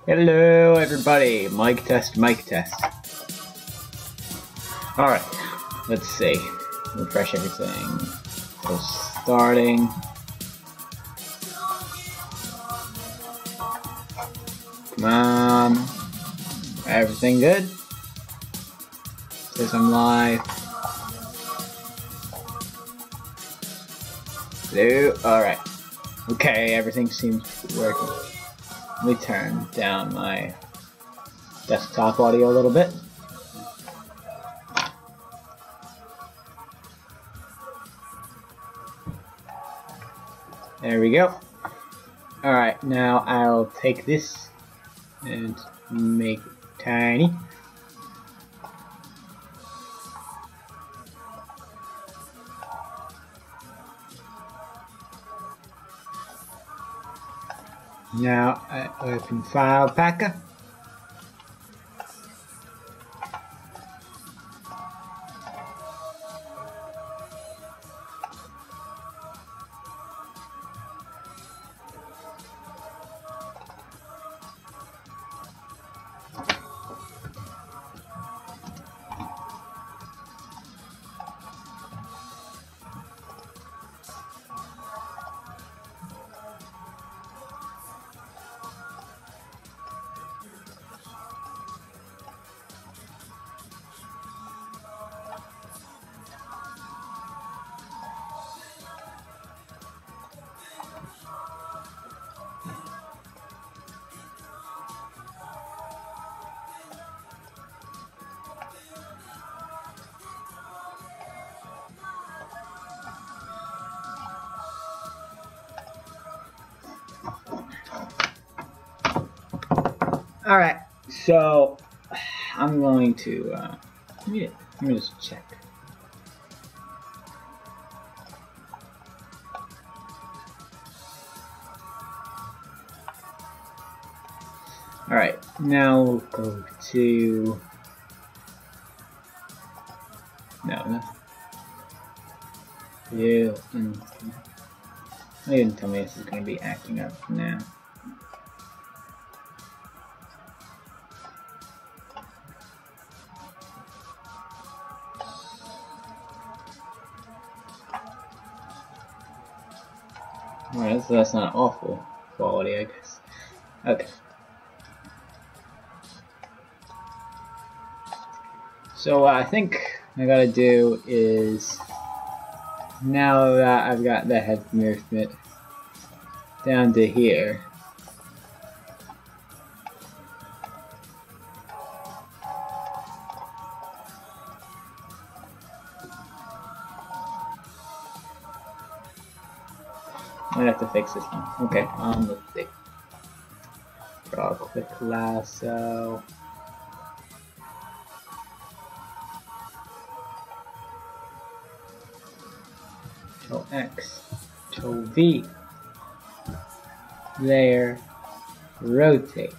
Hello everybody, mic test, mic test. Alright, let's see. Refresh everything. So starting. Come on. Everything good? Says I'm live. Hello? Alright. Okay, everything seems to be working. Let me turn down my desktop audio a little bit. There we go. Alright, now I'll take this and make it tiny. Now I open File Packer. Alright, so I'm going to let me just check. Alright, now we'll go to no. You and don't even tell me this is going to be acting up now. Alright, so that's not awful quality, I guess. Okay. So what I think I gotta do is, now that I've got the head movement down to here, I have to fix this one. Okay, let's see. Draw a quick lasso. Control X, Control V, layer, rotate.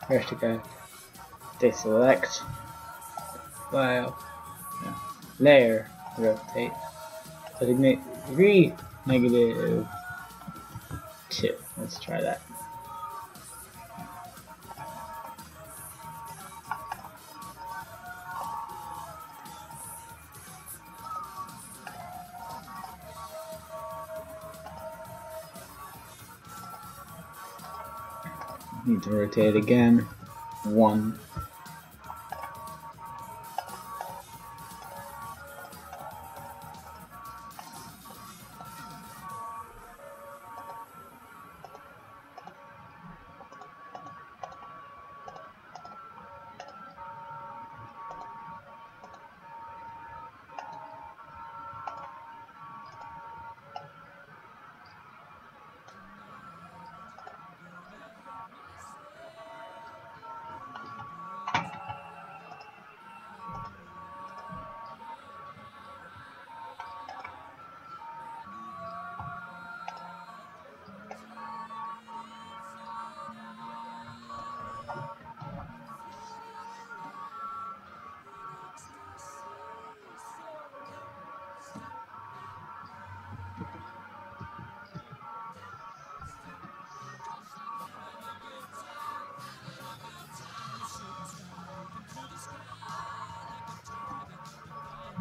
Vertical, deselect, file, no. Layer, rotate. Designate degree, -2. Let's try that. Need to rotate it again. 1.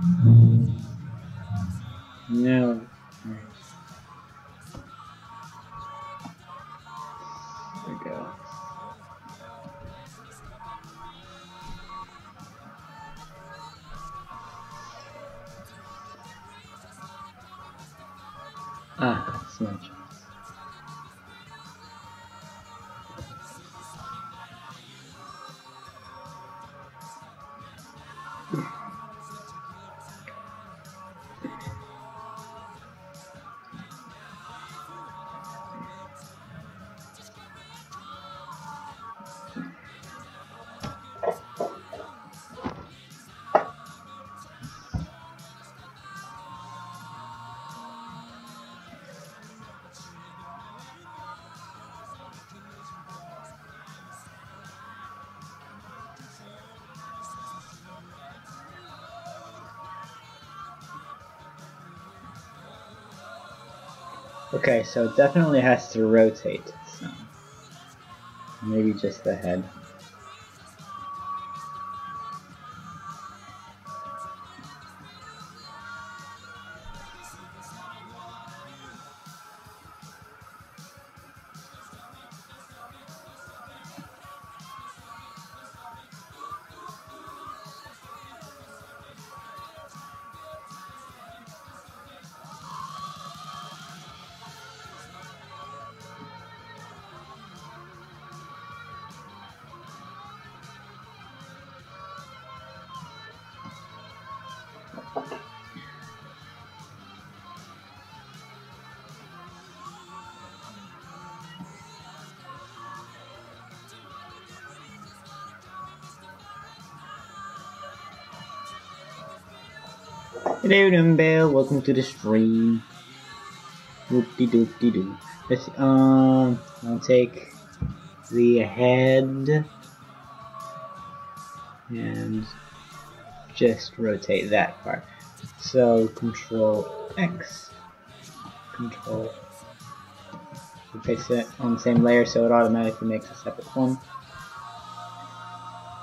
No. There we go. Ah, smudge. Okay, so it definitely has to rotate some. Maybe just the head. Hello, Dumbbell. Welcome to the stream. Whoop-de-doop-de-doo. Let's I'll take the head and just rotate that part. So Control X, Control, place it on the same layer so it automatically makes a separate one.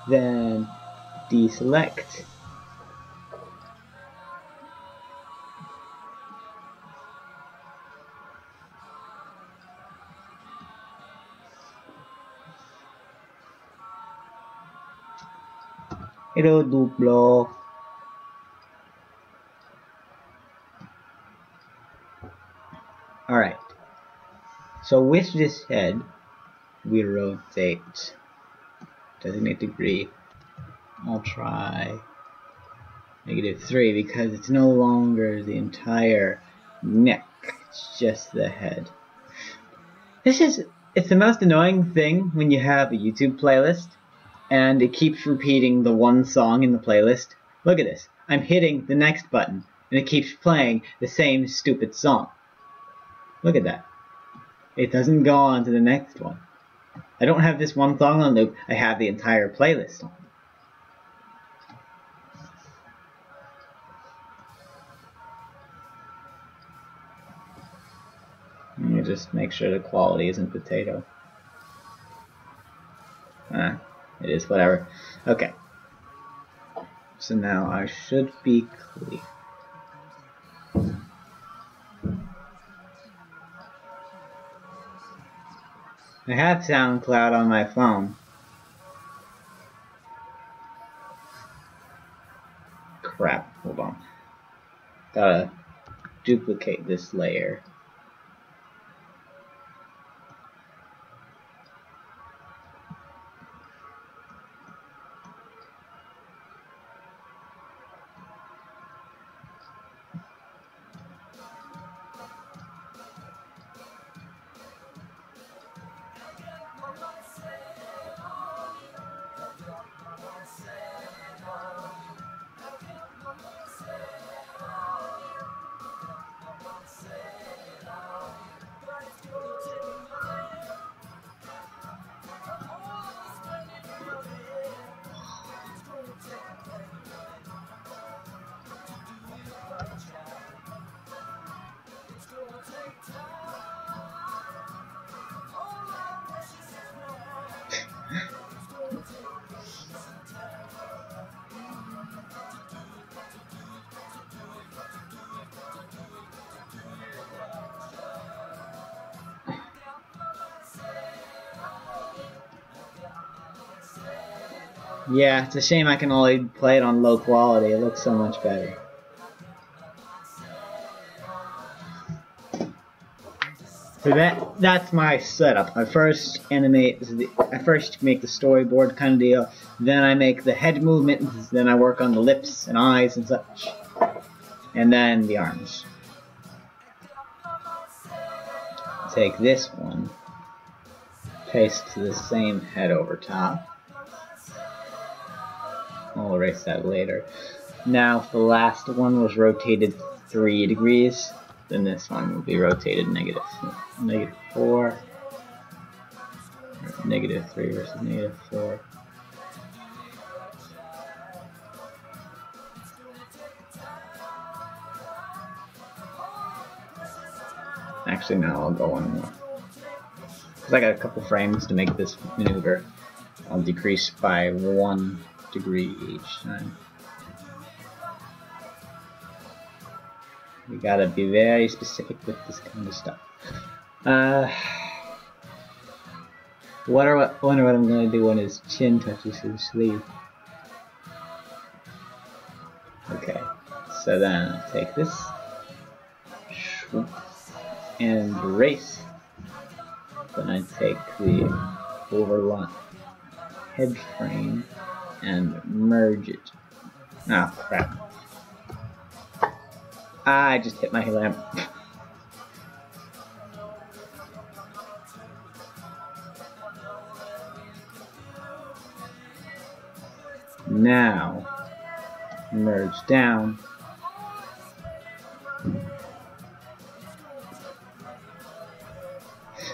Then deselect. Hello, Duplo. Alright. So with this head, we rotate designate degree. I'll try -3 because it's no longer the entire neck, it's just the head. It's the most annoying thing when you have a YouTube playlist and it keeps repeating the one song in the playlist. Look at this. I'm hitting the next button and it keeps playing the same stupid song. Look at that. It doesn't go on to the next one. I don't have this one song on loop, I have the entire playlist on. Let me just make sure the quality isn't potato. It is, whatever. Okay. So now I should be clear. I have SoundCloud on my phone. Crap, hold on. Gotta duplicate this layer. Yeah, it's a shame I can only play it on low quality. It looks so much better. So that's my setup. I first make the storyboard kind of deal, then I make the head movements, then I work on the lips and eyes and such, and then the arms. Take this one, paste the same head over top. I'll erase that later. Now, if the last one was rotated 3 degrees, then this one will be rotated -4, or -3 versus -4. Actually, no, I'll go one more. Because I got a couple frames to make this maneuver. I'll decrease by 1 degree each time. We gotta be very specific with this kind of stuff. Wonder what I'm gonna do when his chin touches his sleeve. Okay, so then I'll take this and erase. Then I take the overlap head frame and merge it. Ah, crap. I just hit my lamp. Now, merge down.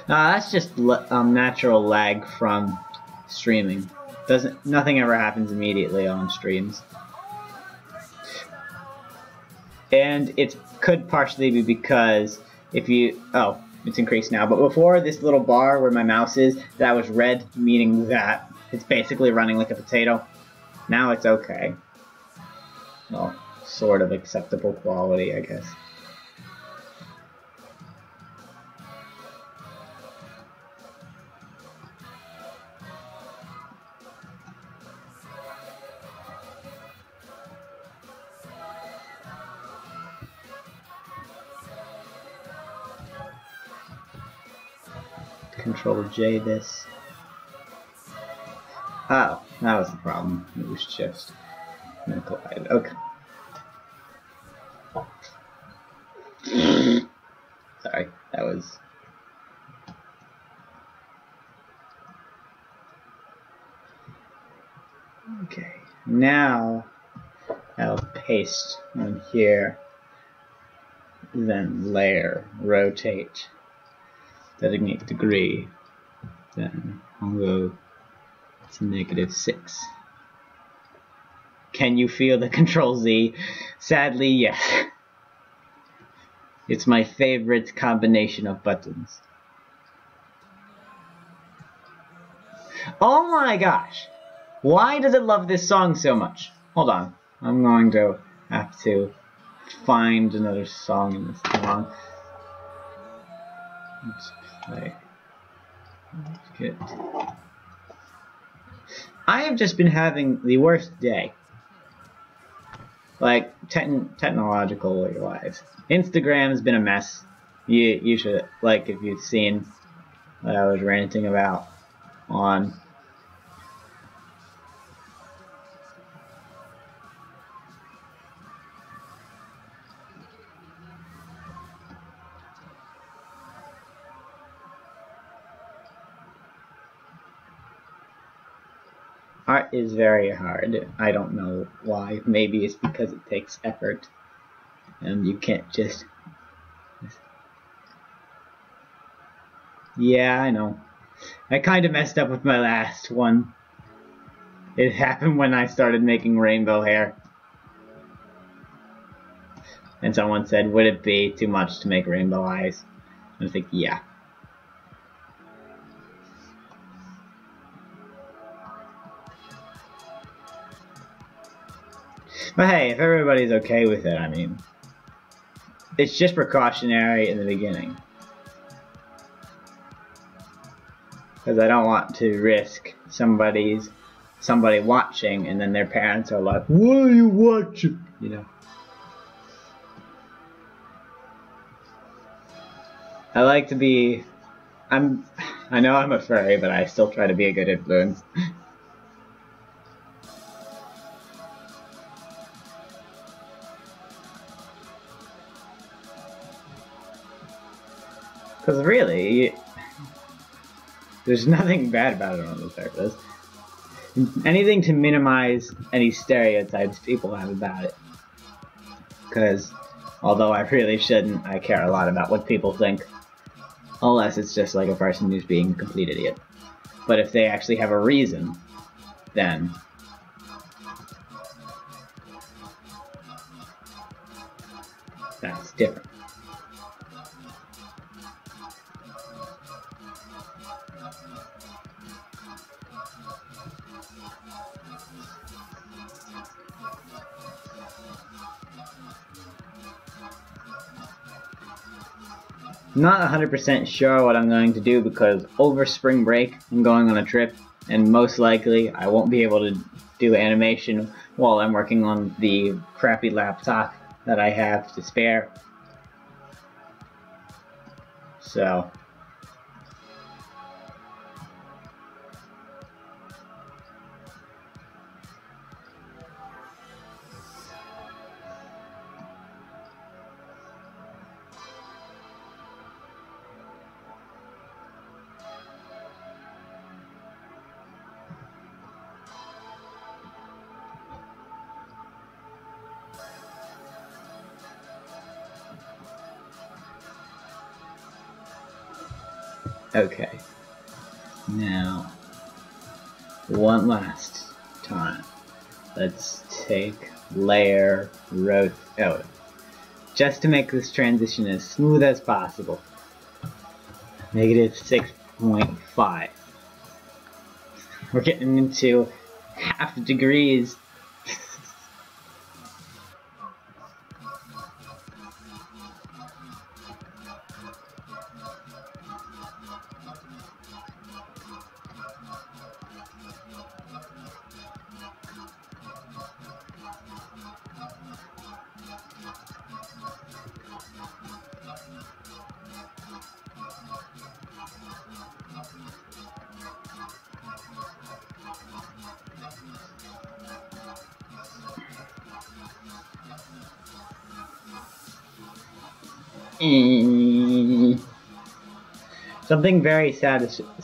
That's just natural lag from streaming. Nothing ever happens immediately on streams. And it could partially be because if you... Oh, it's increased now. But before, this little bar where my mouse is, that was red, meaning that it's basically running like a potato. Now it's okay. Well, sort of acceptable quality, I guess. Control J this. Oh, that was the problem. It was just collide. Okay. Sorry, that was... Okay, now I'll paste on here, then layer, rotate, designate degree, then I'll go to -6. Can you feel the Control Z? Sadly, yes. It's my favorite combination of buttons. Oh my gosh! Why does it love this song so much? Hold on. I'm going to have to find another song in this song. Let's play. Let's get... I have just been having the worst day. Like, technological wise. Instagram has been a mess. You should, like, if you've seen what I was ranting about on... Art is very hard. I don't know why. Maybe it's because it takes effort. And you can't just... Yeah, I know. I kind of messed up with my last one. It happened when I started making rainbow hair. And someone said, would it be too much to make rainbow eyes? I think, yeah. But hey, if everybody's okay with it, I mean, it's just precautionary in the beginning. Because I don't want to risk somebody's somebody watching, and then their parents are like, "What are you watching?" You know. I like to be. I know I'm a furry, but I still try to be a good influence. Because really, there's nothing bad about it on the surface. Anything to minimize any stereotypes people have about it. Because, although I really shouldn't, I care a lot about what people think. Unless it's just like a person who's being a complete idiot. But if they actually have a reason, then that's different. I'm not 100% sure what I'm going to do because over spring break I'm going on a trip, and most likely I won't be able to do animation while I'm working on the crappy laptop that I have to spare. So okay, now one last time, let's take layer rotate, just to make this transition as smooth as possible. -6.5. We're getting into half degrees.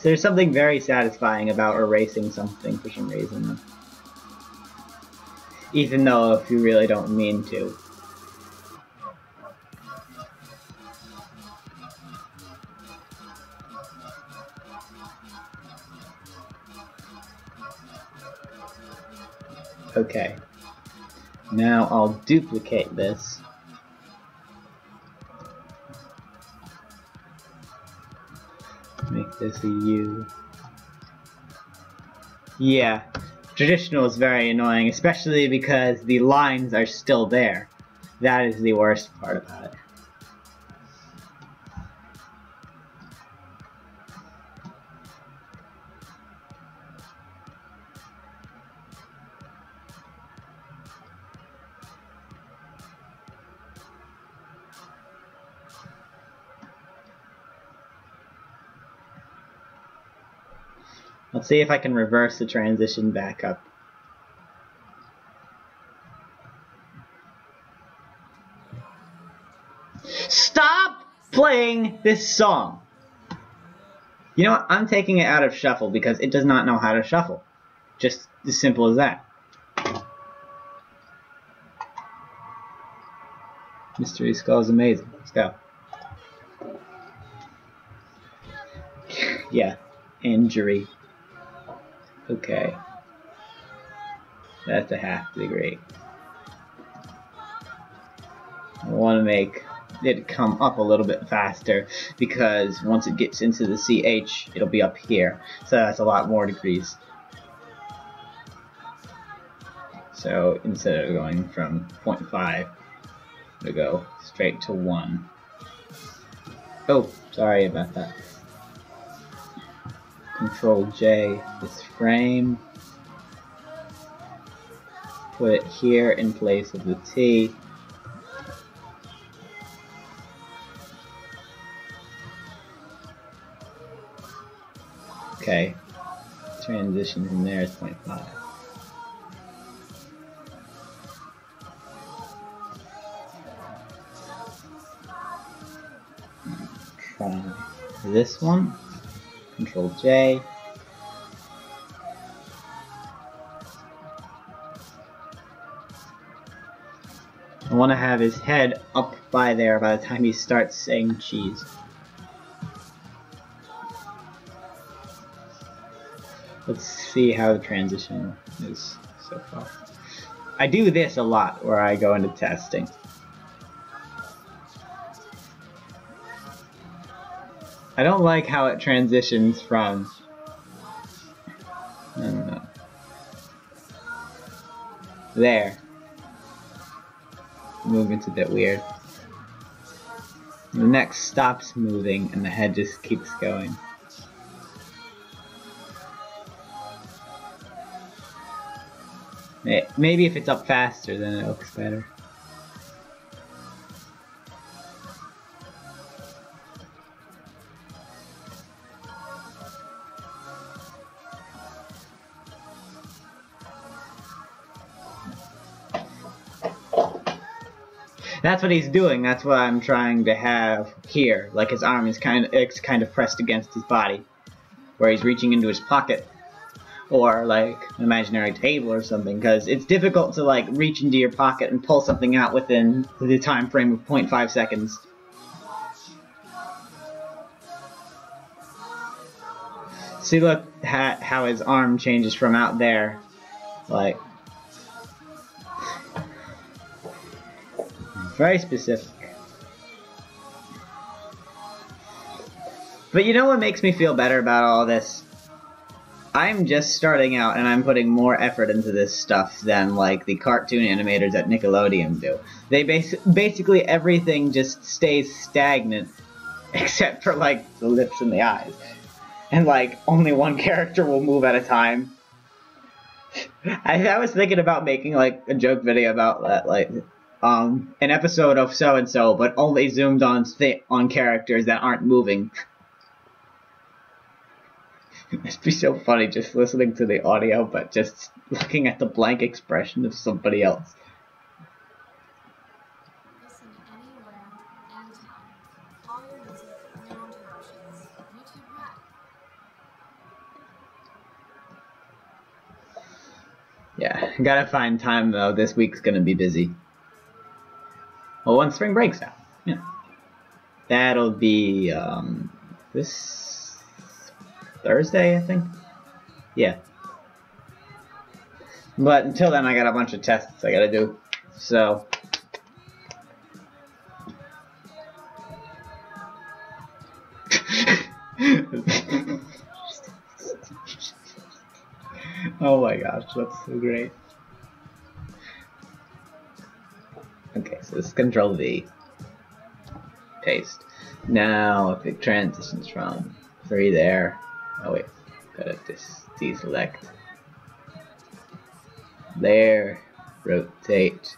There's something very satisfying about erasing something for some reason. Even though if you really don't mean to. Okay. Now I'll duplicate this. Make this a U. Yeah, traditional is very annoying, especially because the lines are still there. That is the worst part about it. Let's see if I can reverse the transition back up. Stop playing this song! You know what? I'm taking it out of shuffle because it does not know how to shuffle. Just as simple as that. Mystery Skull is amazing. Let's go. Yeah. Injury. Okay. That's a half degree. I want to make it come up a little bit faster because once it gets into the CH, it'll be up here. So that's a lot more degrees. So instead of going from 0.5, it'll go straight to 1. Oh, sorry about that. Control J, this frame. put it here in place of the T. Okay, transition from there is 0.5. Try this one, Control J. I want to have his head up by there by the time he starts saying cheese. Let's see how the transition is so far. I do this a lot where I go into testing. I don't like how it transitions from... I don't know. There. Movement's a bit weird. The neck stops moving and the head just keeps going. Maybe if it's up faster then it looks better. That's what he's doing. That's what I'm trying to have here. Like his arm is kind of pressed against his body, where he's reaching into his pocket, or like an imaginary table or something. Because it's difficult to like reach into your pocket and pull something out within the time frame of 0.5 seconds. See, look how his arm changes from out there, like. Very specific. But you know what makes me feel better about all this? I'm just starting out and I'm putting more effort into this stuff than like the cartoon animators at Nickelodeon do. They basically everything just stays stagnant except for like the lips and the eyes. And like only one character will move at a time. I was thinking about making like a joke video about that, like an episode of so-and-so, but only zoomed on characters that aren't moving. It'd be so funny just listening to the audio, but just looking at the blank expression of somebody else. Listen anywhere, anytime. All your music and your own emotions. YouTube Red. Yeah, gotta find time though. This week's gonna be busy. Well, when spring breaks out, yeah. That'll be this Thursday, I think. Yeah. But until then, I got a bunch of tests I gotta do. So. Oh my gosh, that's so great. Okay, so this is Control V. Paste. Now, if it transitions from 3 there. Oh wait, gotta deselect. There. Rotate.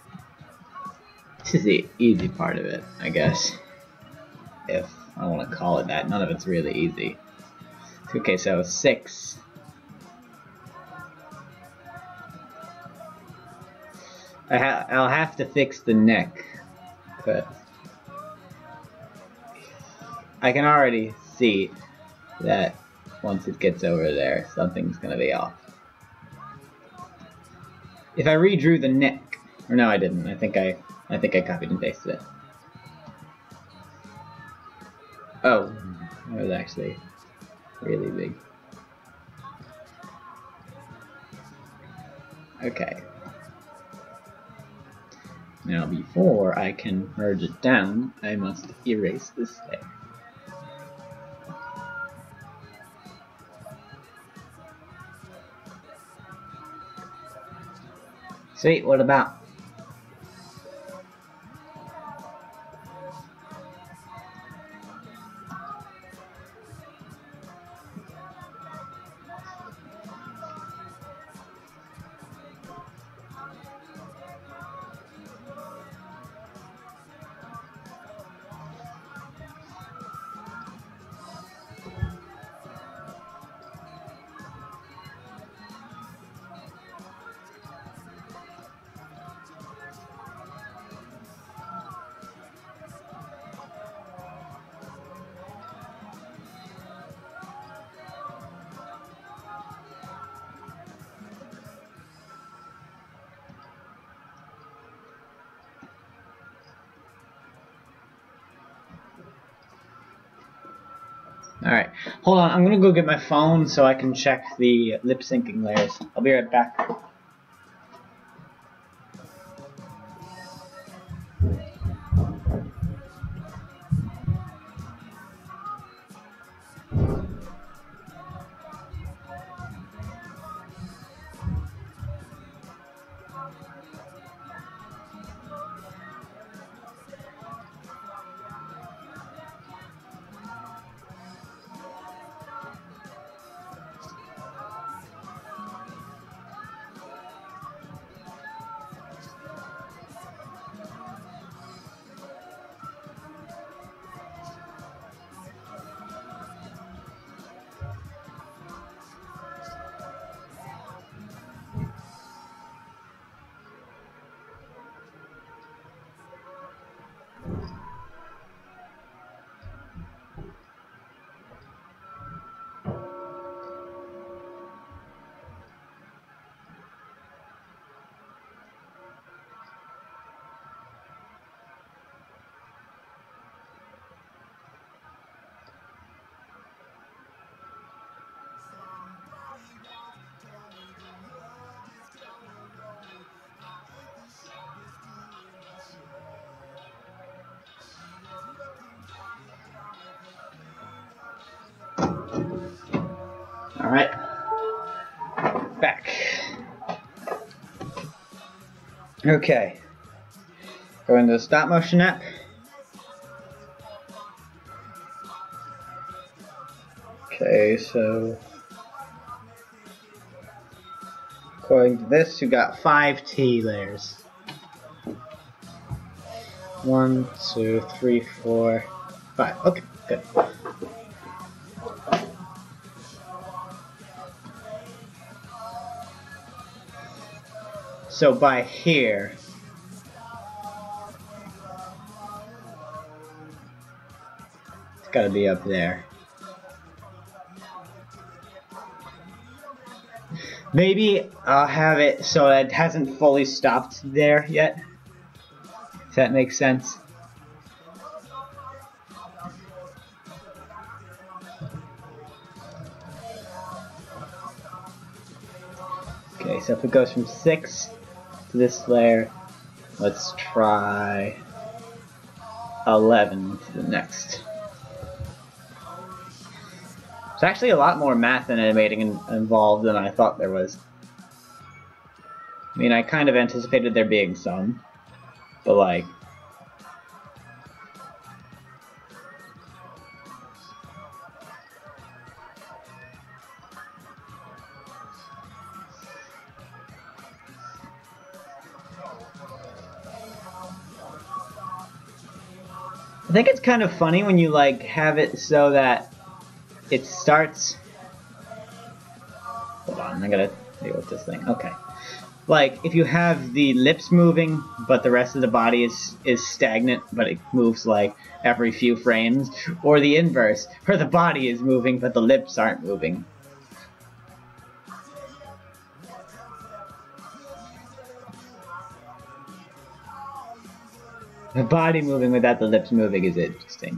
This is the easy part of it, I guess. If I want to call it that. None of it's really easy. Okay, so 6. I'll have to fix the neck, but I can already see that once it gets over there, something's gonna be off. If I redrew the neck, or no, I didn't. I think I copied and pasted it. Oh, that was actually really big. Okay. Now before I can merge it down, I must erase this layer. Sweet, what about? Alright, hold on, I'm gonna go get my phone so I can check the lip syncing layers. I'll be right back. Alright. Back. Okay. Go into the stop motion app. Okay, so according to this, you got 5 T layers. 1, 2, 3, 4, 5. Okay, good. So by here, it's gotta be up there. Maybe I'll have it so it hasn't fully stopped there yet. If that makes sense. Okay, so if it goes from 6 to this layer, let's try 11 to the next. It's actually a lot more math and animating involved than I thought there was. I mean, I kind of anticipated there being some, but like... I think it's kind of funny when you like have it so that it starts... Hold on, I gotta deal with this thing. Okay. Like, if you have the lips moving, but the rest of the body is stagnant, but it moves like every few frames, or the inverse, where the body is moving, but the lips aren't moving. The body moving without the lips moving is interesting.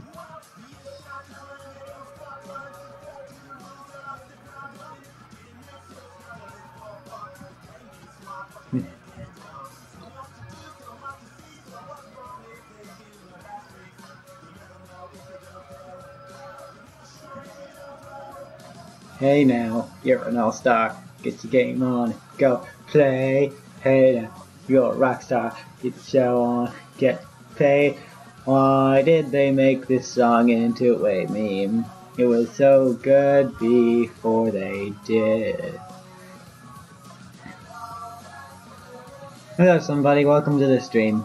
Hey now, you're an all-star, get your game on, go play. Hey now, you're a rock star, get the show on, get paid. Why did they make this song into a meme? It was so good before they did. Hello somebody, welcome to the stream.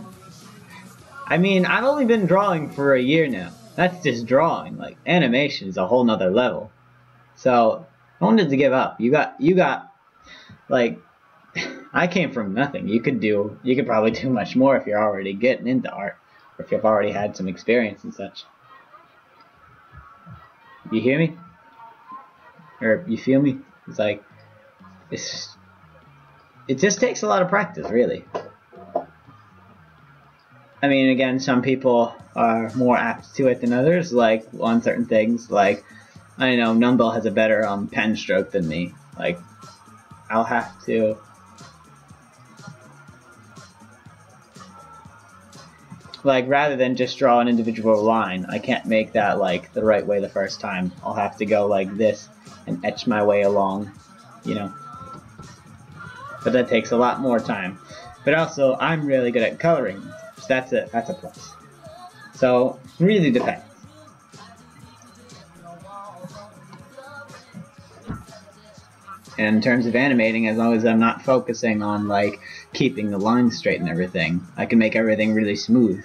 I mean, I've only been drawing for a year now. That's just drawing, like, animation is a whole nother level. So, I wanted to give up. You got, like, I came from nothing. You could probably do much more if you're already getting into art, or if you've already had some experience and such. You hear me? Or you feel me? It's like, it just takes a lot of practice, really. I mean, again, some people are more apt to it than others, like, on certain things, like, I know Numbell has a better pen stroke than me. Like, I'll have to. Like, rather than just draw an individual line, I can't make that like the right way the first time. I'll have to go like this and etch my way along, you know. But that takes a lot more time. But also, I'm really good at coloring, so that's a plus. So, really depends. And in terms of animating, as long as I'm not focusing on like keeping the lines straight and everything, I can make everything really smooth.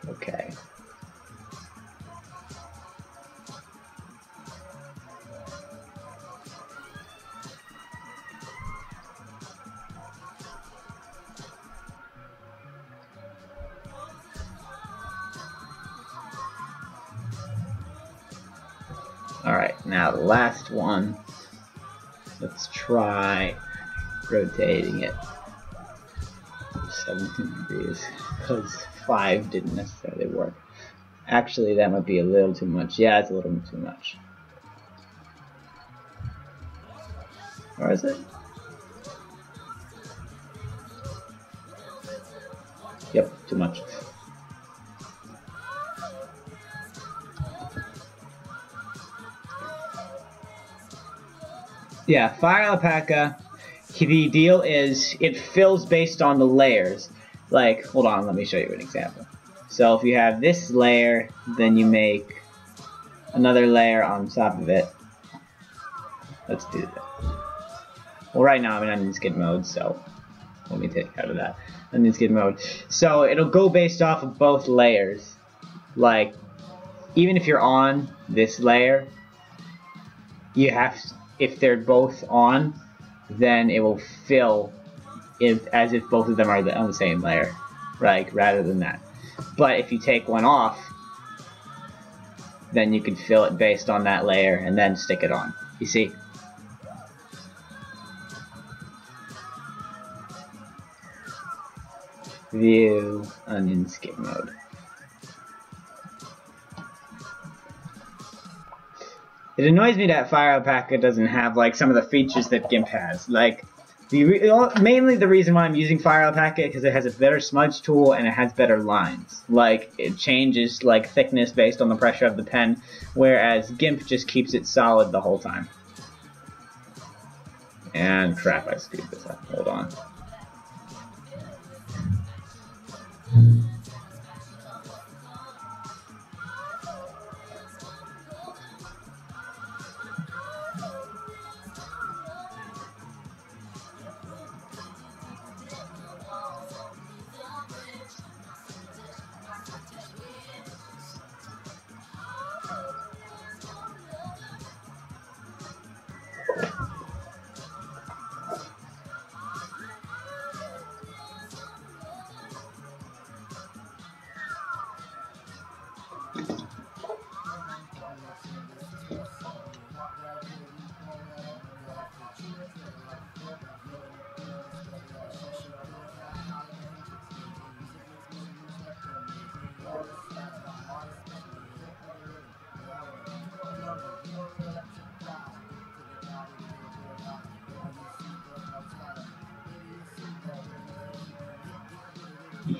Okay. Alright, now the last one. Let's try rotating it 17 degrees, because 5 didn't necessarily work. Actually, that might be a little too much. Yeah, it's a little too much. Or is it? Yep, too much. Yeah, Fire Alpaca, the deal is it fills based on the layers. Like, hold on, let me show you an example. So if you have this layer, then you make another layer on top of it. Let's do that. Well, right now I'm in onion skin mode, so let me take out of that. Onion skin mode. So it'll go based off of both layers. Like, even if you're on this layer, you have, if they're both on, then it will fill as if both of them are on the same layer, right? Rather than that. But if you take one off, then you can fill it based on that layer and then stick it on. You see? View, onion skin mode. It annoys me that Fire Alpaca doesn't have like some of the features that GIMP has. Like, mainly the reason why I'm using Fire Alpaca is because it has a better smudge tool and it has better lines. Like, it changes like thickness based on the pressure of the pen, whereas GIMP just keeps it solid the whole time. And crap, I screwed this up. Hold on.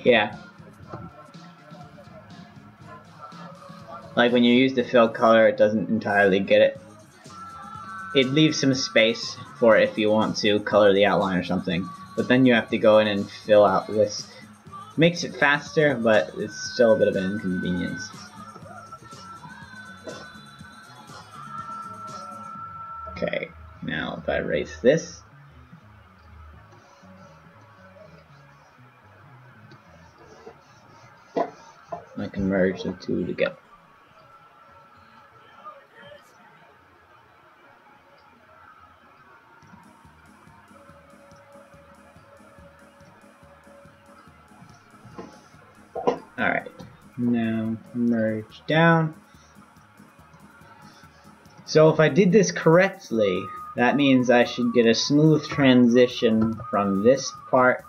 Yeah. Like when you use the fill color, it doesn't entirely get it. It leaves some space for if you want to color the outline or something, but then you have to go in and fill out this. Makes it faster, but it's still a bit of an inconvenience. Okay, now if I erase this, I can merge the two together. Alright, now merge down. So if I did this correctly, that means I should get a smooth transition from this part.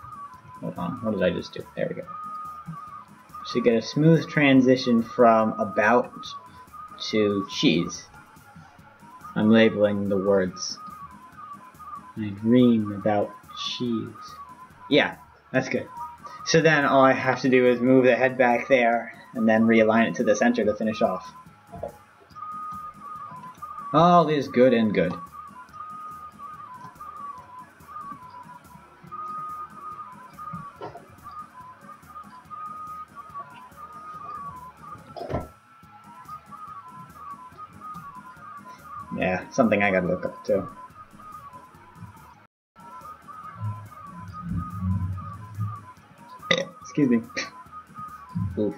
Hold on, what did I just do? There we go. Should get a smooth transition from about to cheese. I'm labeling the words. I dream about cheese. Yeah, that's good. So then all I have to do is move the head back there and then realign it to the center to finish off. All is good and good. Yeah, something I gotta look up too. Excuse me. Oof.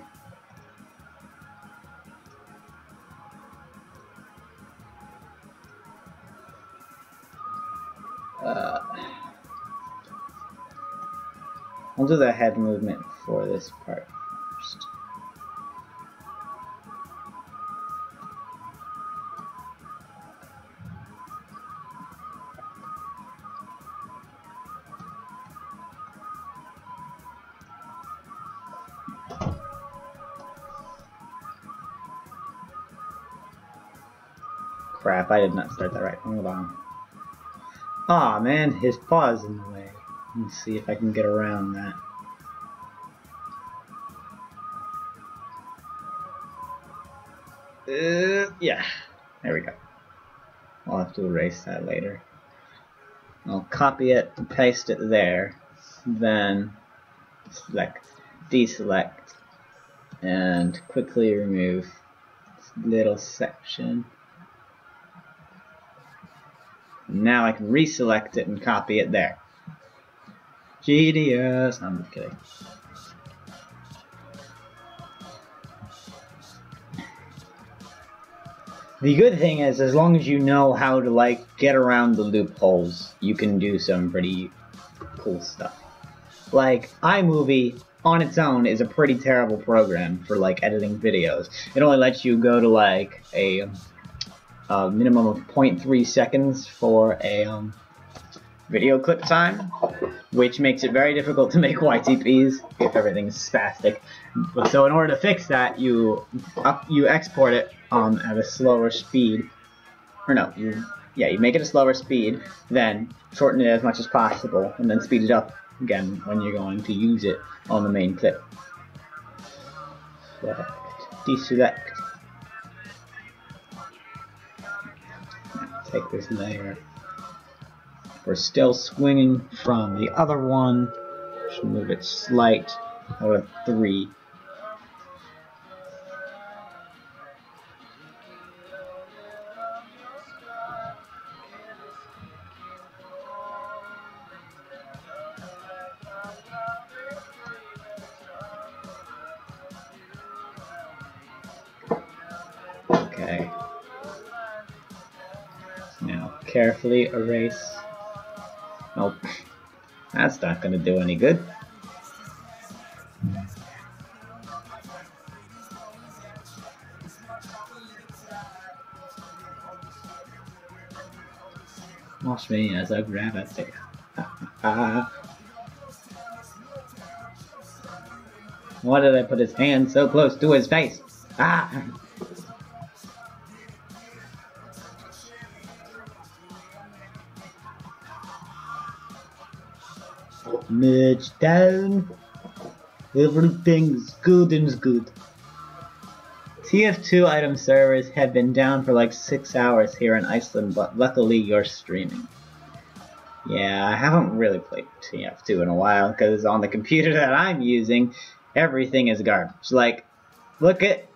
I'll do the head movement for this part first. Crap, I did not start that right. Hold on. Aw, man, his paw's in the way. Let's see if I can get around that. Yeah, there we go. I'll have to erase that later. I'll copy it and paste it there, then select, deselect, and quickly remove this little section. Now I can reselect it and copy it there. Genius! I'm just kidding. The good thing is, as long as you know how to like get around the loopholes, you can do some pretty cool stuff. Like iMovie on its own is a pretty terrible program for like editing videos. It only lets you go to like a minimum of 0.3 seconds for a video clip time, which makes it very difficult to make YTPs if everything's spastic. So in order to fix that, you export it at a slower speed, or no, you make it a slower speed, then shorten it as much as possible, and then speed it up again when you're going to use it on the main clip. Select, deselect. Take this layer. We're still swinging from the other one. Just move it slight out of 3. Okay. Now carefully erase. Nope. That's not going to do any good. Watch me as I grab it there. Why did I put his hand so close to his face? Ah! Merge down. Everything's good and good. TF2 item servers have been down for like 6 hours here in Iceland, but luckily you're streaming. Yeah, I haven't really played TF2 in a while, because on the computer that I'm using, everything is garbage. Like, look at...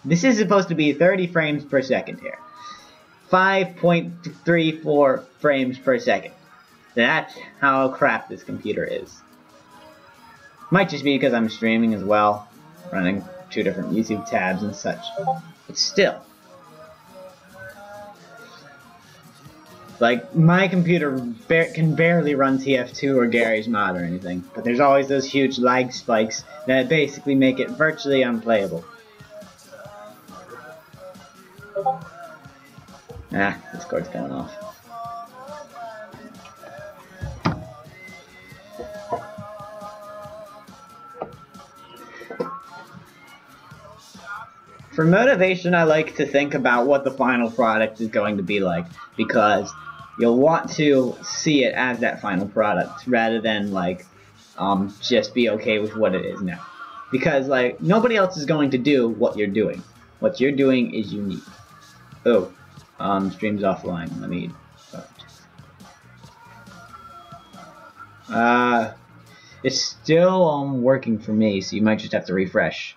this is supposed to be 30 frames per second here. 5.34 frames per second. That's how crap this computer is. Might just be because I'm streaming as well, running 2 different YouTube tabs and such. But still. Like, my computer can barely run TF2 or Gary's Mod or anything, but there's always those huge lag spikes that basically make it virtually unplayable. Ah, Discord's going off. For motivation, I like to think about what the final product is going to be like, because you'll want to see it as that final product, rather than, like, just be okay with what it is now. Because, like, nobody else is going to do what you're doing. What you're doing is unique. Oh, stream's offline. Let me... it's still, working for me, so you might just have to refresh.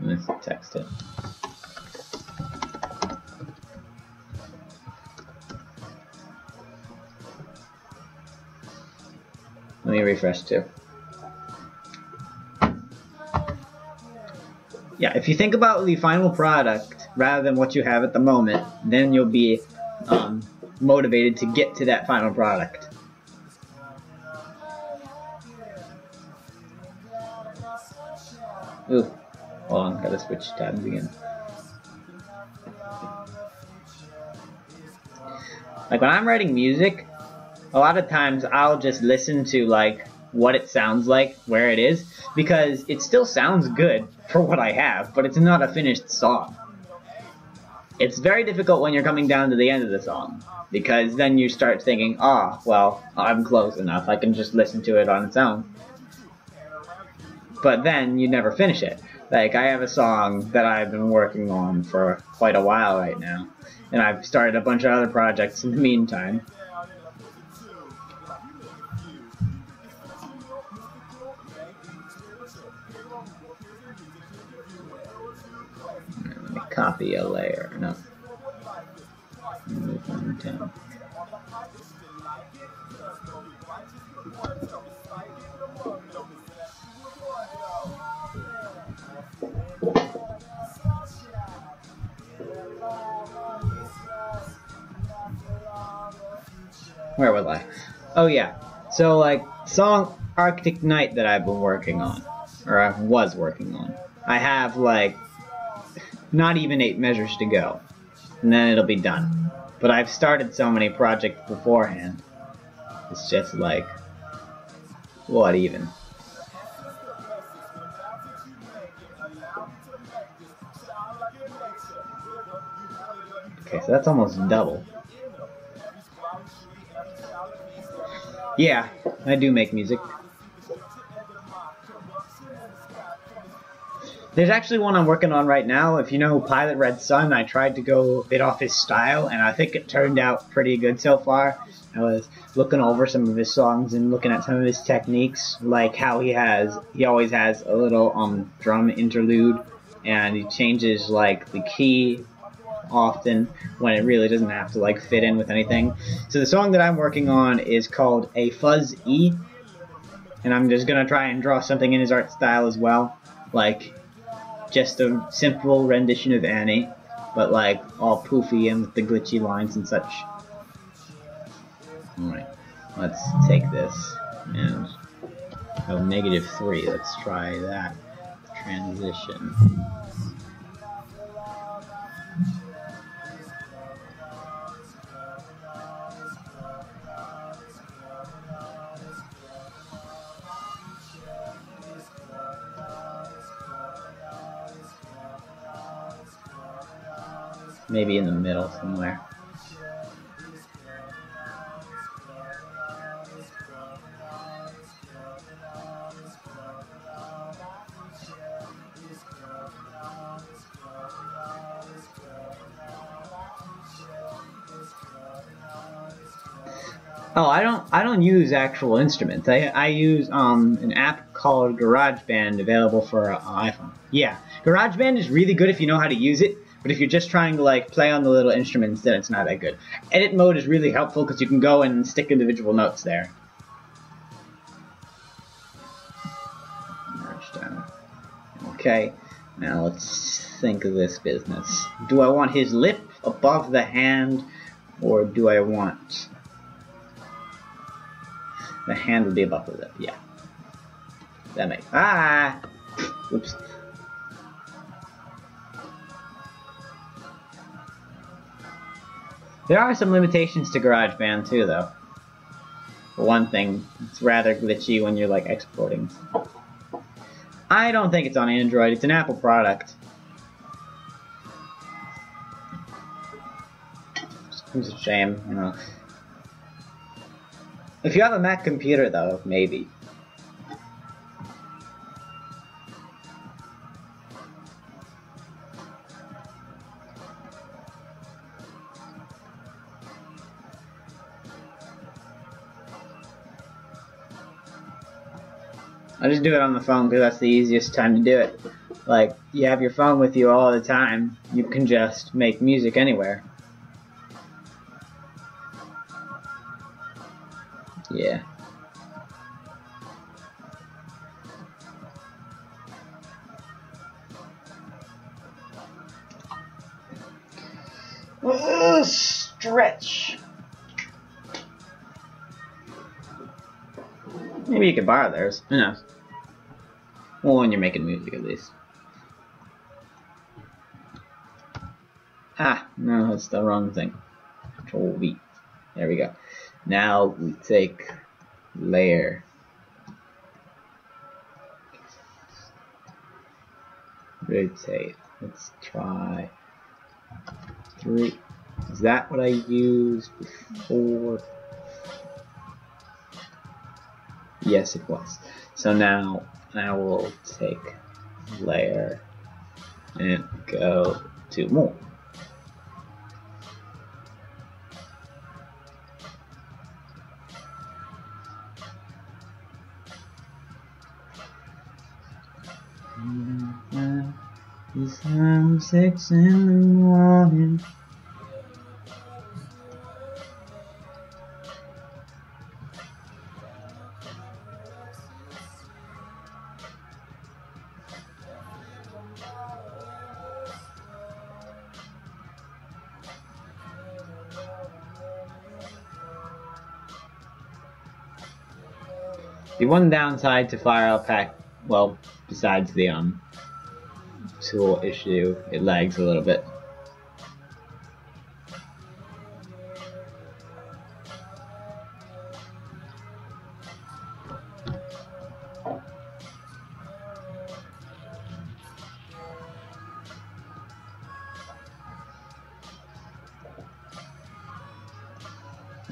Let's text it. Let me refresh too. Yeah, if you think about the final product rather than what you have at the moment, then you'll be motivated to get to that final product. Ooh, hold on, gotta switch tabs again. Like, when I'm writing music, a lot of times I'll just listen to, like, what it sounds like, where it is, because it still sounds good for what I have, but it's not a finished song. It's very difficult when you're coming down to the end of the song, because then you start thinking, oh, well, I'm close enough, I can just listen to it on its own. But then you never finish it. Like, I have a song that I've been working on for quite a while right now, and I've started a bunch of other projects in the meantime. Let me copy a layer. No. Move on down. Where was I? Oh yeah. So, like, song Arctic Night that I've been working on, or I was working on, I have, like, not even 8 measures to go, and then it'll be done. But I've started so many projects beforehand, it's just like, what even? Okay, so that's almost double. Yeah, I do make music. There's actually one I'm working on right now. If you know Pilot Red Sun, I tried to go a bit off his style, and I think it turned out pretty good so far. I was looking over some of his songs and looking at some of his techniques, like how he always has a little drum interlude, and he changes, like, the key often when it really doesn't have to, like, fit in with anything. So the song that I'm working on is called A Fuzz E, and I'm just gonna try and draw something in his art style as well, like just a simple rendition of Annie, but, like, all poofy and with the glitchy lines and such. Alright, let's take this and oh, -3. Let's try that transition. Maybe in the middle somewhere. Oh, I don't use actual instruments. I use an app called GarageBand, available for iPhone. Yeah, GarageBand is really good if you know how to use it, but if you're just trying to, like, play on the little instruments, then it's not that good. Edit mode is really helpful because you can go and stick individual notes there. Merge down. Okay, now let's think of this business. Do I want his lip above the hand, Or do I want the hand to be above the lip? Yeah. That makes... Ah! Oops. There are some limitations to GarageBand too, though. For one thing, it's rather glitchy when you're like exporting. I don't think it's on Android, it's an Apple product. It's a shame, you know. If you have a Mac computer though, maybe. I just do it on the phone because that's the easiest time to do it. Like, you have your phone with you all the time, you can just make music anywhere. Yeah. Stretch. Maybe you could borrow theirs. Who knows? Well, when you're making music, at least. Ah, no, that's the wrong thing. Control V. There we go. Now we take layer. Rotate. Let's try 3. Is that what I used before? Yes, it was. So now I will take layer and go to more. It's 6 in the morning. The one downside to FireAlpaca, well, besides the tool issue, it lags a little bit.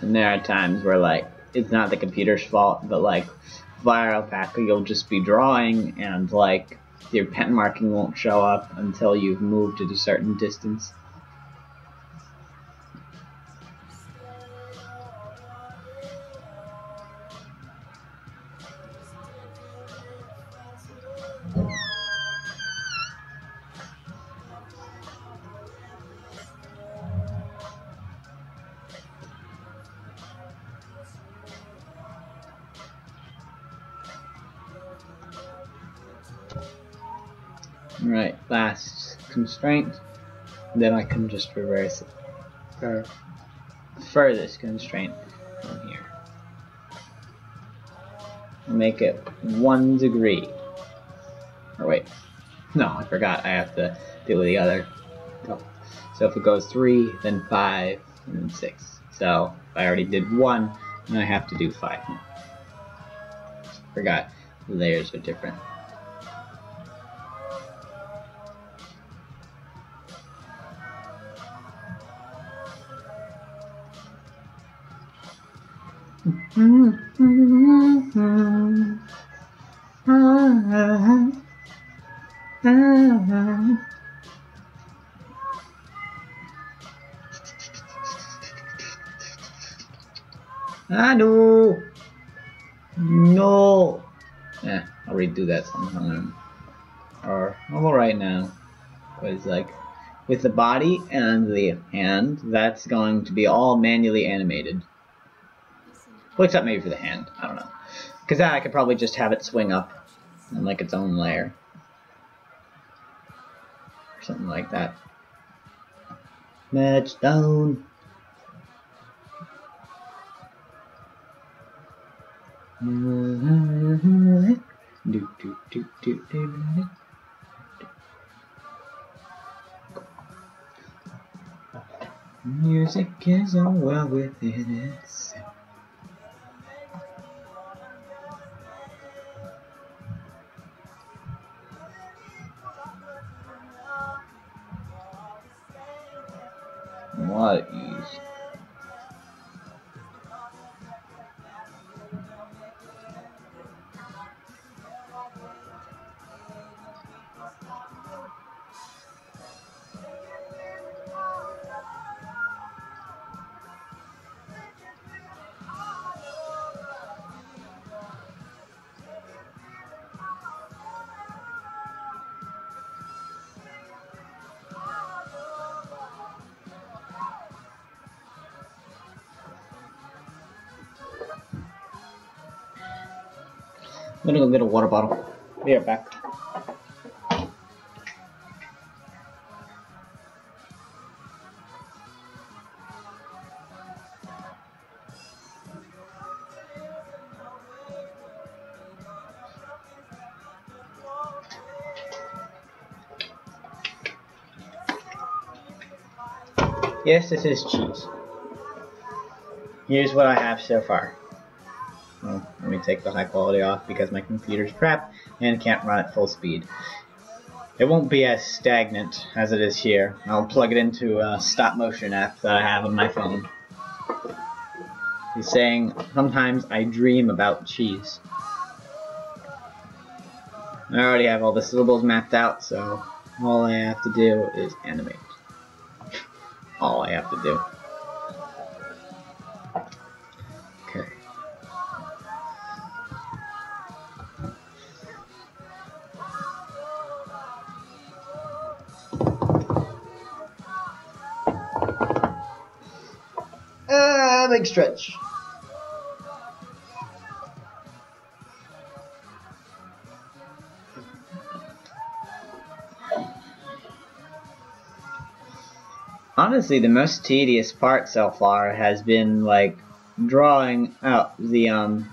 And there are times where, like, it's not the computer's fault, but like FireAlpaca, you'll just be drawing and like your pen marking won't show up until you've moved at a certain distance. Alright, last constraint, then I can just reverse it for furthest constraint from here. Make it 1 degree. Or wait, no, I forgot, I have to do the other. So if it goes 3, then 5, and then 6. So I already did 1, and I have to do 5 more. Forgot, the layers are different. Aduh, no. I'll redo that sometime. Or right now, because like with the body and the hand, that's going to be all manually animated. Well, except maybe for the hand. I don't know. Because that I could probably just have it swing up in like its own layer. Or something like that. Matchstone. Music is all well within itself. What is? I'm gonna go get a water bottle. Be right back. Yes, this is cheese. Here's what I have so far. Well, let me take the high quality off because my computer's crap and can't run at full speed. It won't be as stagnant as it is here. I'll plug it into a stop motion app that I have on my phone. He's saying, sometimes I dream about cheese. I already have all the syllables mapped out, so all I have to do is animate. All I have to do. Okay. Big stretch. Honestly, the most tedious part so far has been like drawing out the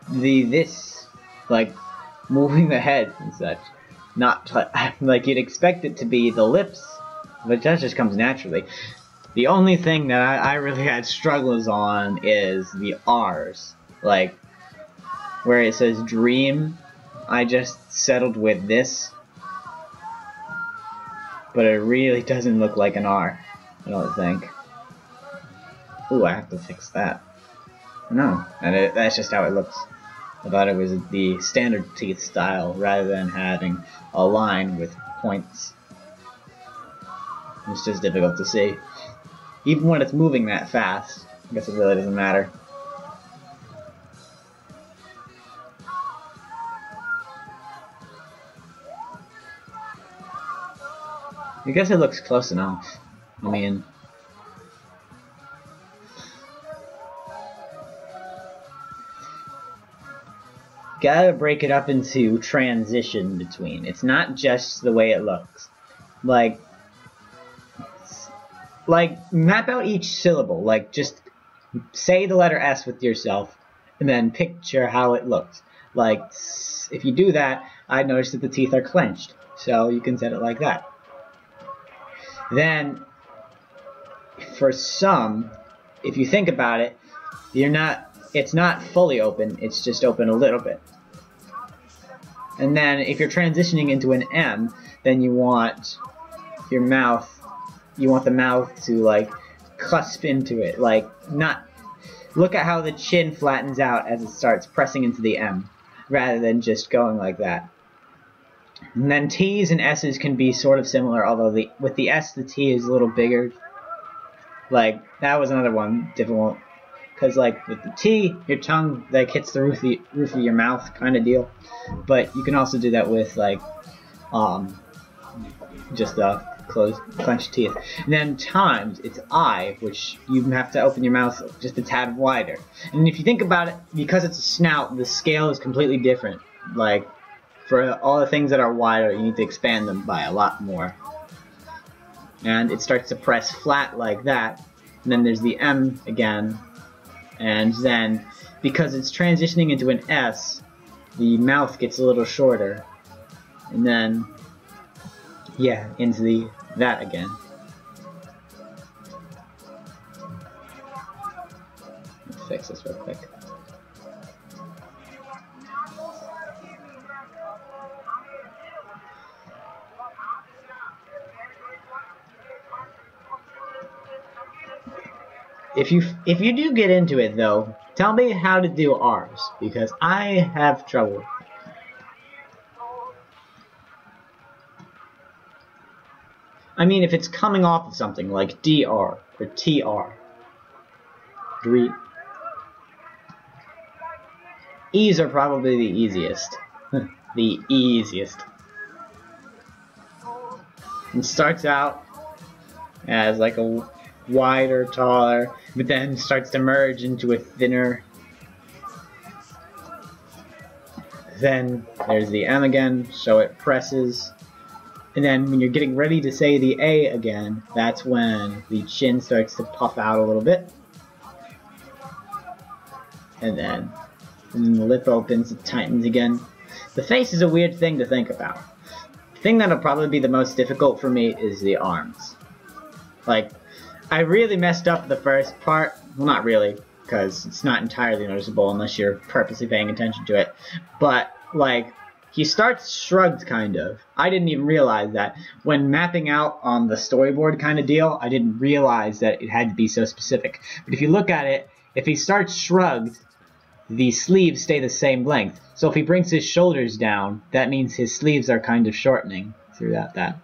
this, like moving the head and such. Not like you'd expect it to be the lips, but that just comes naturally. The only thing that I really had struggles on is the R's, like where it says dream. I just settled with this. But it really doesn't look like an R, I don't think. Ooh, I have to fix that. No, and that's just how it looks. I thought it was the standard teeth style rather than having a line with points. It's just difficult to see. Even when it's moving that fast, I guess it really doesn't matter. I guess it looks close enough. I mean, gotta break it up into transition between. It's not just the way it looks. Like map out each syllable. Like, just say the letter S with yourself, and then picture how it looks. Like, if you do that, I noticed that the teeth are clenched. So you can set it like that. Then, for some, if you think about it, it's not fully open, it's just open a little bit. And then, if you're transitioning into an M, then you want the mouth to, like, cusp into it. Like, look at how the chin flattens out as it starts pressing into the M, rather than just going like that. And then T's and S's can be sort of similar, although with the S, the T is a little bigger. Like, that was another one difficult. Because, like, with the T, your tongue, like, hits the roof of your mouth kind of deal. But you can also do that with, like, just the clenched teeth. And then times, it's I, which you have to open your mouth just a tad wider. And if you think about it, because it's a snout, the scale is completely different. Like, for all the things that are wider, you need to expand them by a lot more. And it starts to press flat like that. And then there's the M again. and then because it's transitioning into an S, the mouth gets a little shorter, and then yeah, into that again. Let's fix this real quick. If you do get into it though, tell me how to do R's, because I have trouble. I mean, if it's coming off of something like DR or TR. E's are probably the easiest. The easiest. It starts out as like a wider, taller, but then starts to merge into a thinner. Then there's the M again, so it presses. And then when you're getting ready to say the A again, that's when the chin starts to puff out a little bit. And then the lip opens, it tightens again. The face is a weird thing to think about. The thing that'll probably be the most difficult for me is the arms. Like, I really messed up the first part. Well, not really, because it's not entirely noticeable unless you're purposely paying attention to it. But, like, he starts shrugged, kind of. I didn't even realize that. When mapping out on the storyboard kind of deal, I didn't realize that it had to be so specific. But if you look at it, if he starts shrugged, the sleeves stay the same length. So if he brings his shoulders down, that means his sleeves are kind of shortening throughout that.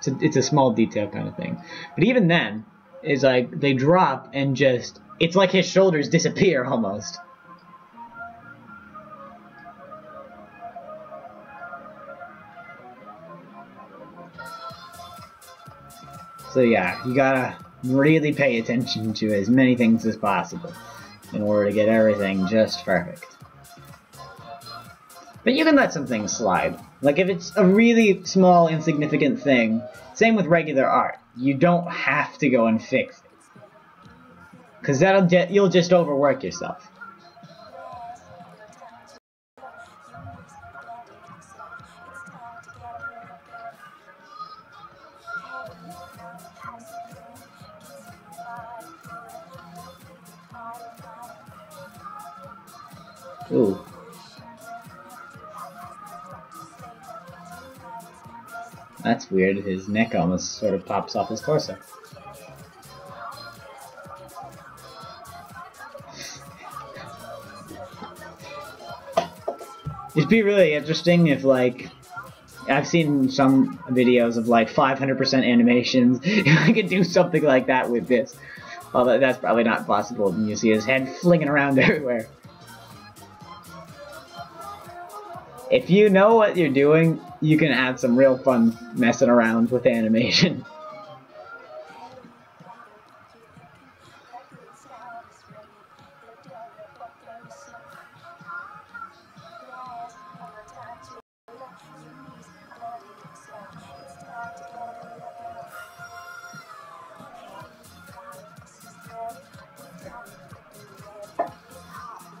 It's a small detail kind of thing. But even then, it's like they drop and just, it's like his shoulders disappear almost. So yeah, you gotta really pay attention to as many things as possible in order to get everything just perfect. But you can let some things slide. Like if it's a really small, insignificant thing, same with regular art, you don't have to go and fix it. Cause you'll just overwork yourself. Ooh. That's weird, his neck almost sort of pops off his torso. It'd be really interesting if, like, I've seen some videos of, like, 500% animations. I could do something like that with this. Although that's probably not possible, and you see his head flinging around everywhere. If you know what you're doing, you can have some real fun messing around with animation.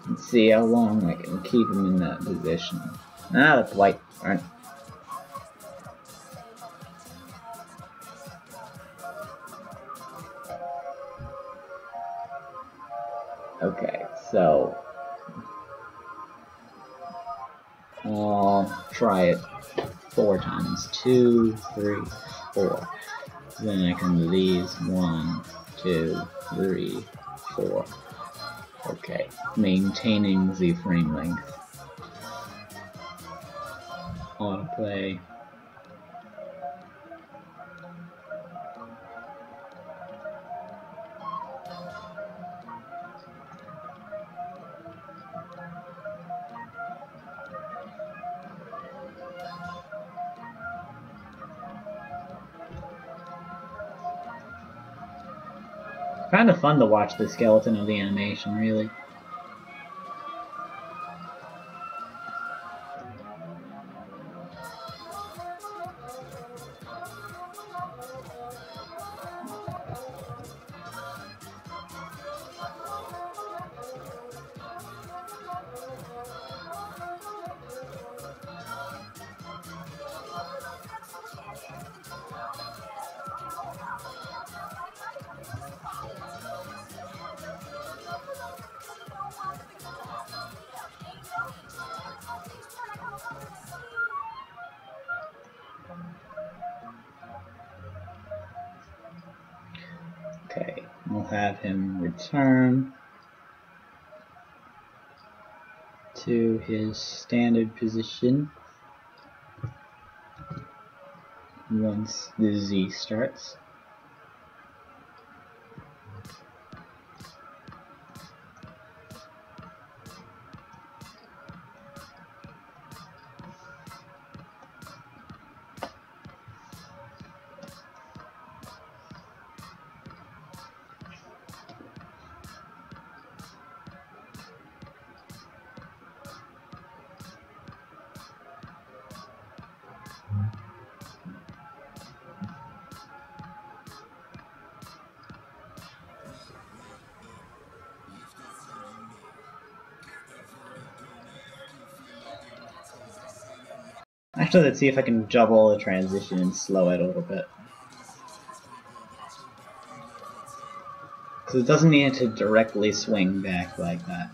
Let's see how long I can keep him in that position. Ah, that's white. Alright. Okay, so I'll try it 4 times. 2, 3, 4. Then I can do these. 1, 2, 3, 4. Okay, maintaining the frame length. Autoplay. Kind of fun to watch the skeleton of the animation, really. have him return to his standard position once the Z starts. Actually, let's see if I can double the transition and slow it a little bit. Because it doesn't need to directly swing back like that.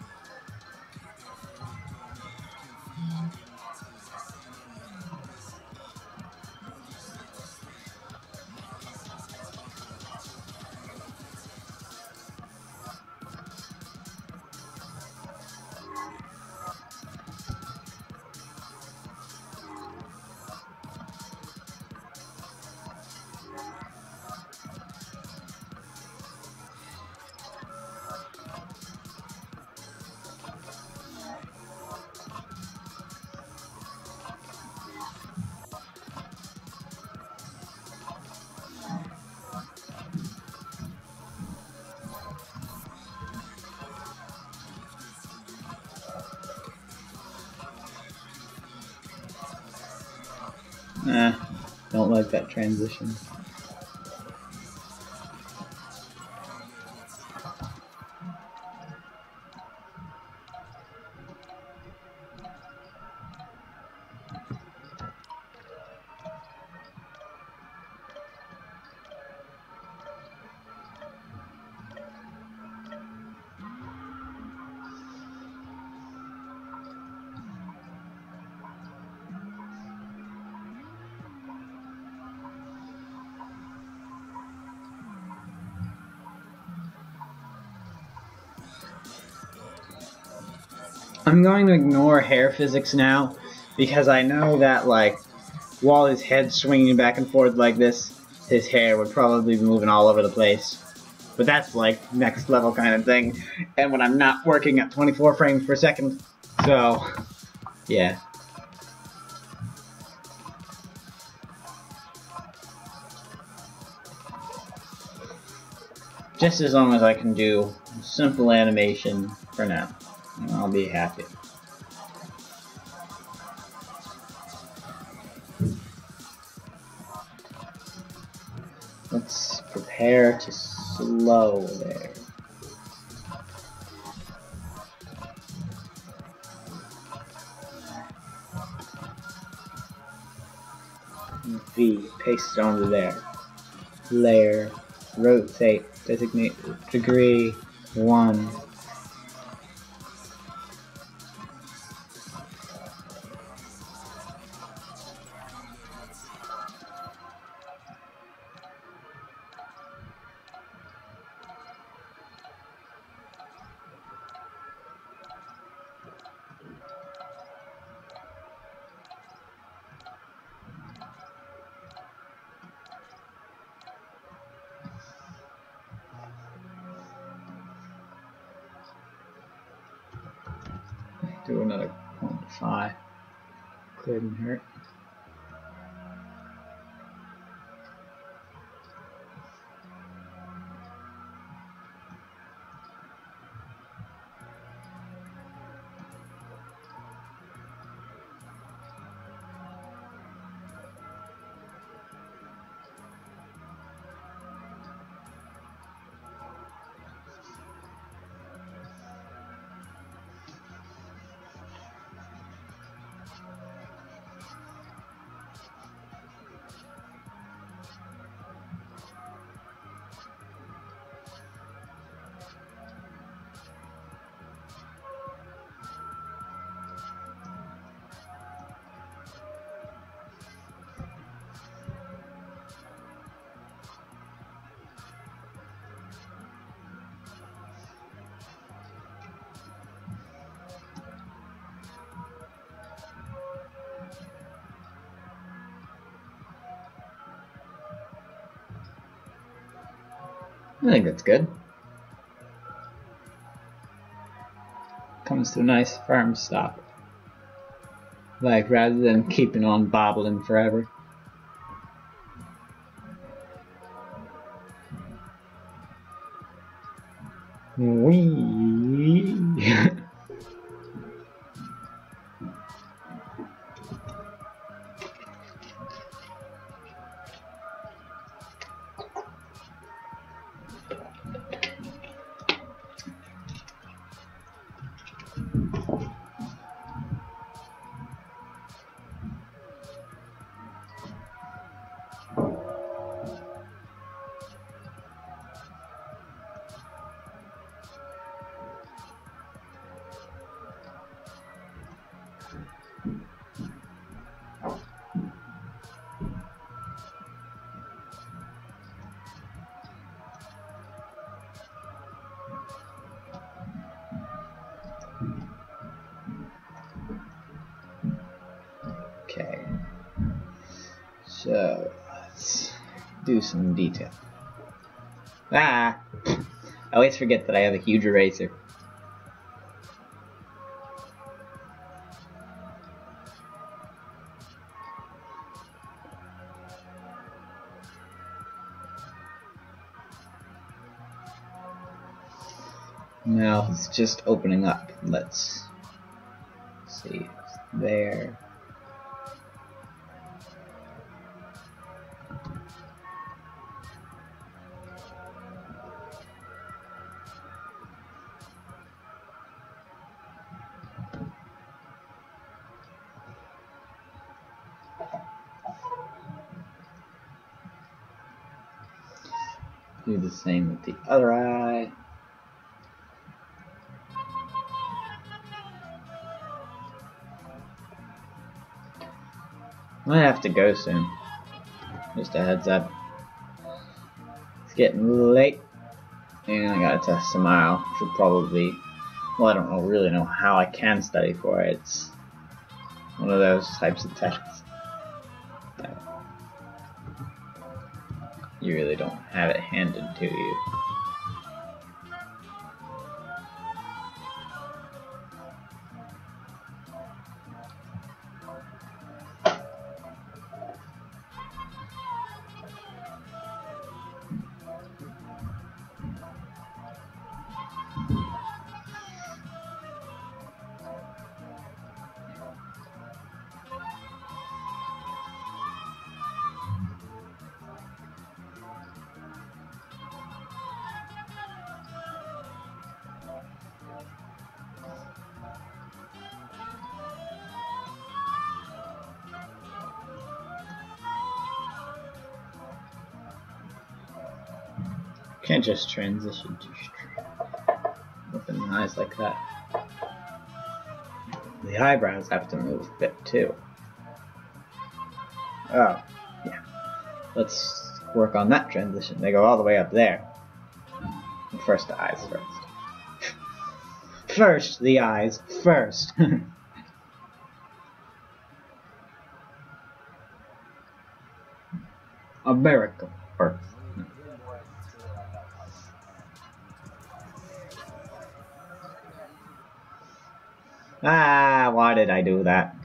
Don't like that transition. I'm going to ignore hair physics now, because I know that, like, while his head's swinging back and forth like this, his hair would probably be moving all over the place. But that's, like, next level kind of thing, and when I'm not working at 24 frames per second, so, yeah. Just as long as I can do simple animation for now, I'll be happy. Let's prepare to slow there. V, paste it onto there. Layer, rotate, designate degree 1. Do another 0.5. Couldn't hurt. I think that's good. Comes to a nice firm stop. Like, rather than keeping on bobbling forever. Wee. Okay, so let's do some detail. I always forget that I have a huge eraser. Now it's just opening up. Let's see. It's there. Do the same with the other eye. Might have to go soon. Just a heads up. It's getting late. And I gotta test tomorrow. Should probably, well, I don't really know how I can study for it. It's one of those types of tests. You really don't have it handed to you. Can't just transition to open the eyes like that. The eyebrows have to move a bit too. Oh, yeah. Let's work on that transition. They go all the way up there. First the eyes first. First the eyes first. America first. Why did I do that?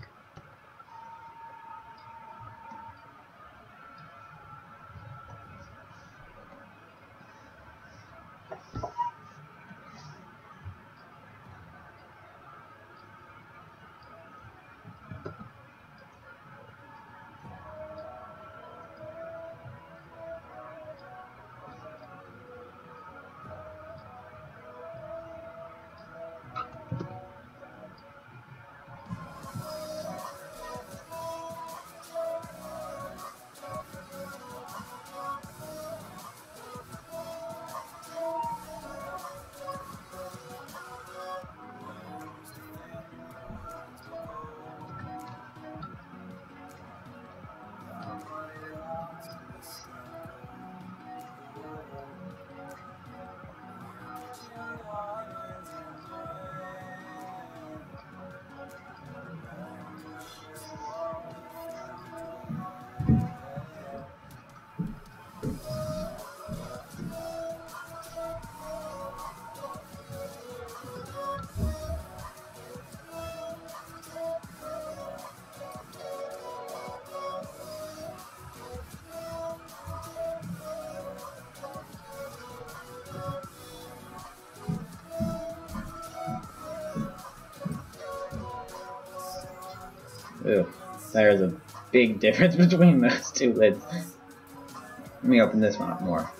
Ugh, there's a big difference between those two lids. Let me open this one up more.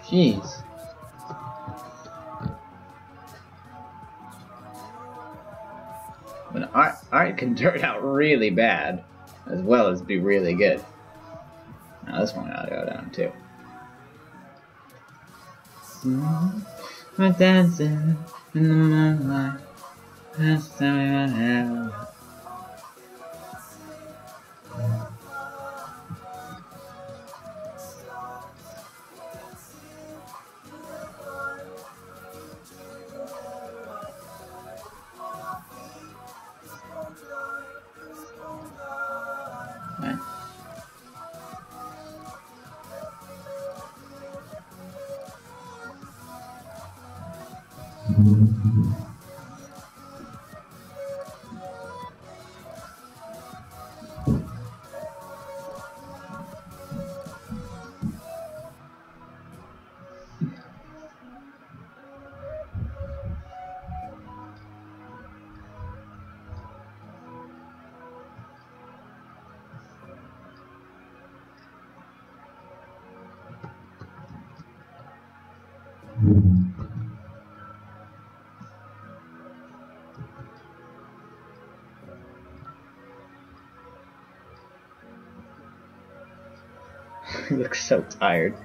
Jeez. When art can turn out really bad, as well as be really good. Now this one ought to go down too. We're dancing in the moonlight. Last time I had. Right. He looks so tired.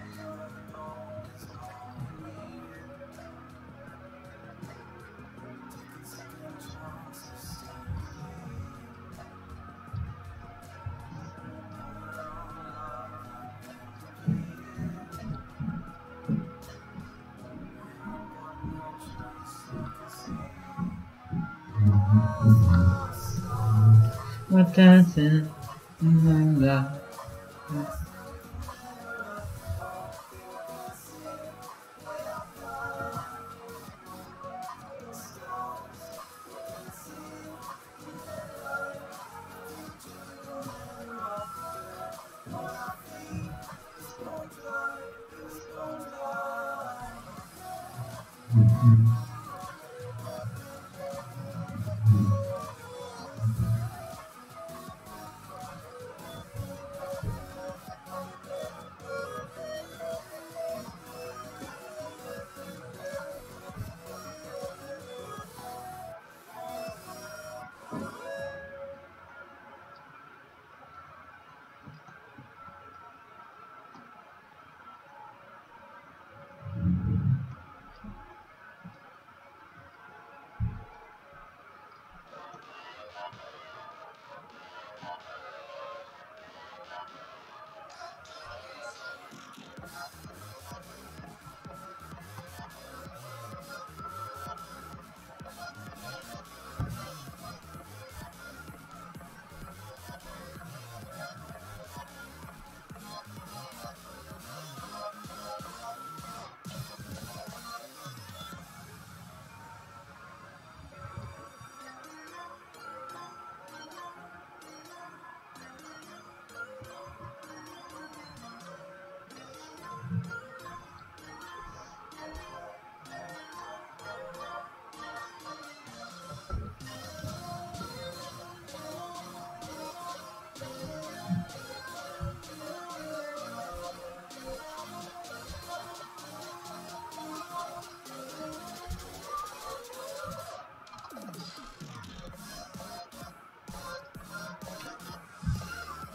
We're dancing in the moonlight.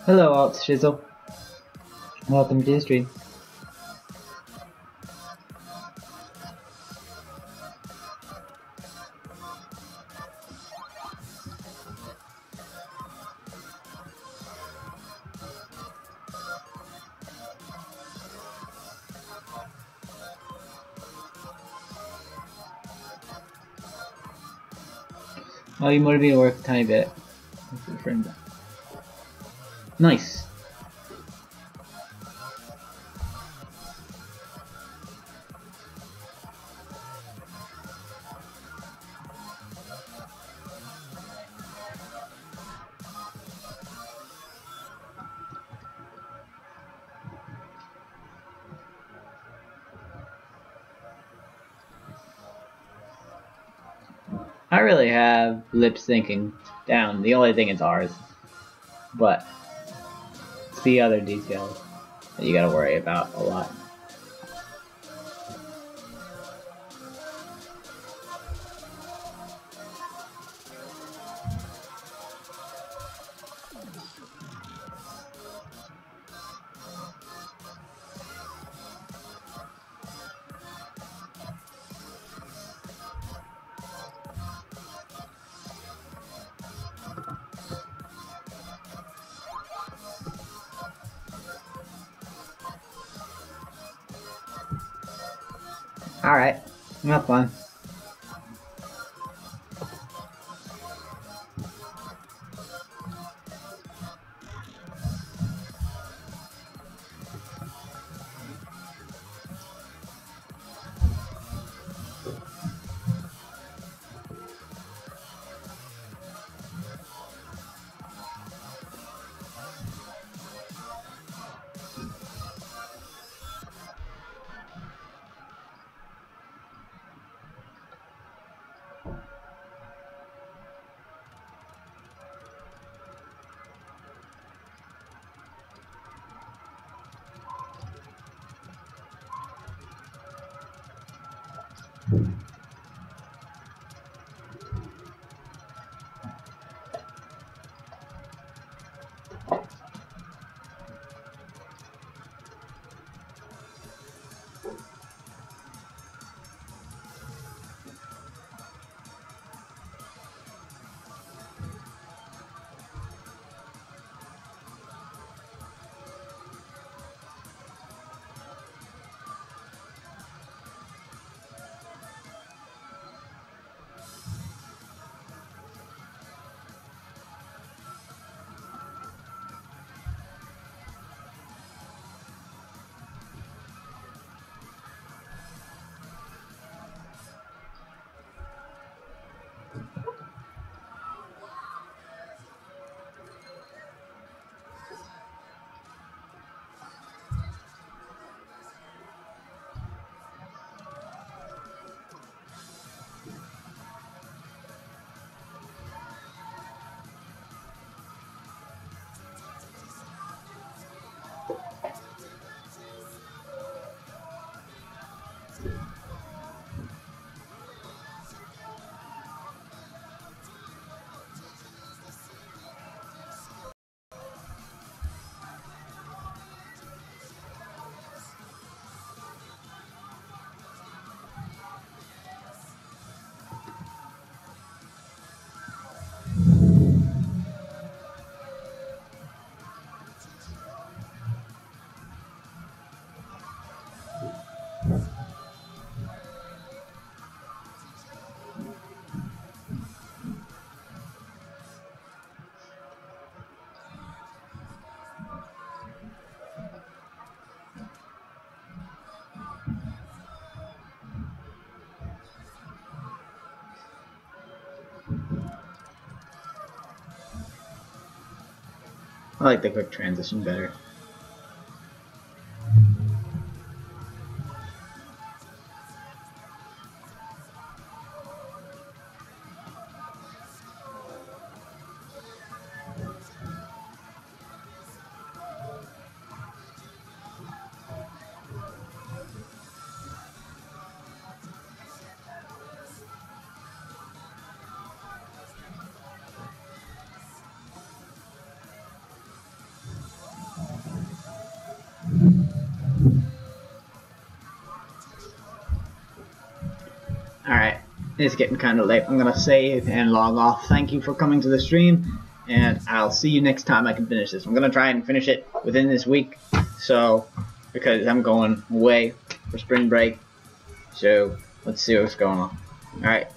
Hello, Alt Shizzle. Welcome to the stream. Oh, you motivated me to work a tiny bit. Nice. I really have lip syncing down. The only thing is ours. But it's the other details that you gotta worry about a lot. Alright, not fun. I like the quick transition better. Alright, it's getting kind of late. I'm gonna save and log off. Thank you for coming to the stream, and I'll see you next time I can finish this. I'm gonna try and finish it within this week, so, because I'm going away for spring break, so let's see what's going on. Alright.